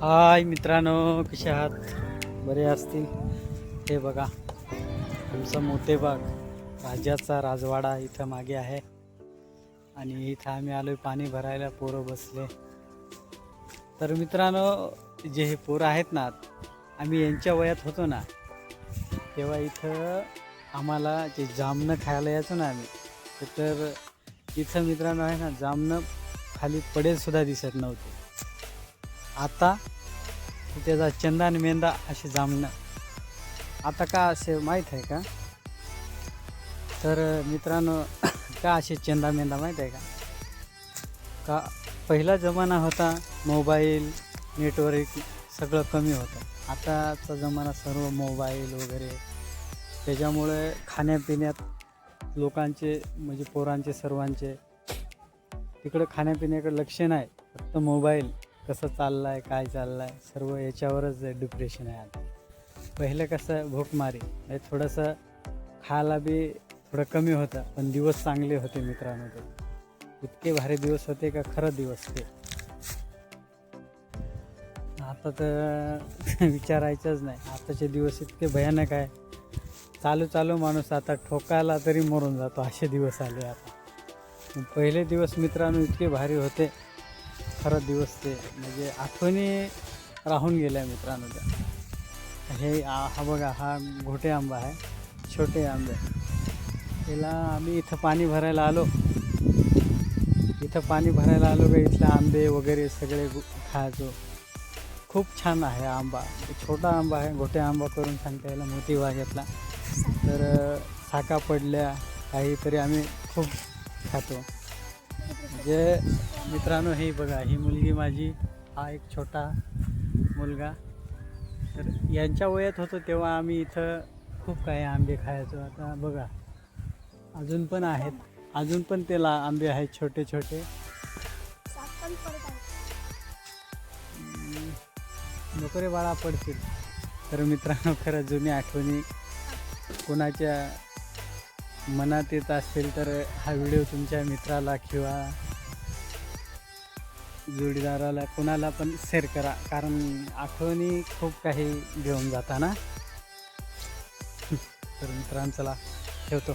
हाय मित्रांनो, कसे आहात? बरे असतील. हे बघा आमचा मोतेबाग राजाचा राजवाडा इथं मागे आहे आणि इथं आम्ही आलोय पाणी भरायला. पोरं बसले. तर मित्रांनो, जे हे पोरं आहेत ना, आम्ही यांच्या वयात होतो ना तेव्हा इथं आम्हाला जे जामनं खायला यायचो ना आम्ही, तर इथं मित्रांनो आहे ना, जामनं खाली पडेल सुद्धा दिसत नव्हते. आता त्याचा चंदा आणि मेंदा असे जामणं आता का असे माहीत आहे का? तर मित्रांनो, का असे चंदा मेंदा माहीत आहे का? पहिला जमाना होता, मोबाईल नेटवर्क सगळं कमी होतं. आताचा जमाना सर्व मोबाईल वगैरे, त्याच्यामुळे खाण्यापिण्यात लोकांचे म्हणजे पोरांचे सर्वांचे तिकडं खाण्यापिण्याकडे लक्ष नाही, फक्त मोबाईल कसं चाललं आहे, काय चाललं आहे, सर्व याच्यावरच डिप्रेशन आहे. आता पहिलं कसं भूकमारी म्हणजे थोडंसं खायला बी थोडं कमी होतं, पण दिवस चांगले होते मित्रांनो. ते इतके भारी दिवस होते का, खरं दिवस ते. आता तर विचारायचंच नाही. आताचे दिवस इतके भयानक आहे. चालू माणूस आता ठोकायला तरी मरून जातो, असे दिवस आले आता. पहिले दिवस मित्रांनो इतके भारी होते, खरं दिवस ते म्हणजे आठवणी राहून गेल्या मित्रांनो त्या. हे हा बघा, हा घोटे आंबा आहे, छोटे आंबे. त्याला आम्ही इथं पाणी भरायला आलो का इथले आंबे वगैरे सगळे खायचो. खूप छान आहे आंबा. छोटा आंबा आहे, घोटे आंबा करून सांगता यायला मोठी बागेतला. तर साका पडल्या काहीतरी आम्ही खूप खातो. म्हणजे मित्रांनो, हे बघा, ही मुलगी माझी, हा एक छोटा मुलगा. तर यांच्या वयात होतो तेव्हा आम्ही इथं खूप काही आंबे खायचो. आता बघा अजून पण आहेत, अजून पण त्याला आंबे आहेत छोटे छोटे. नको रे बाळा, पडतील. तर मित्रांनो, खरं जुनी आठवणी कोणाच्या मनात येत असतील तर हा व्हिडिओ तुमच्या मित्राला किंवा जोडीदाराला कोणाला पण शेअर करा, कारण आठवणी खूप काही घेऊन जाता ना. तर मित्रांनो, चला ठेवतो.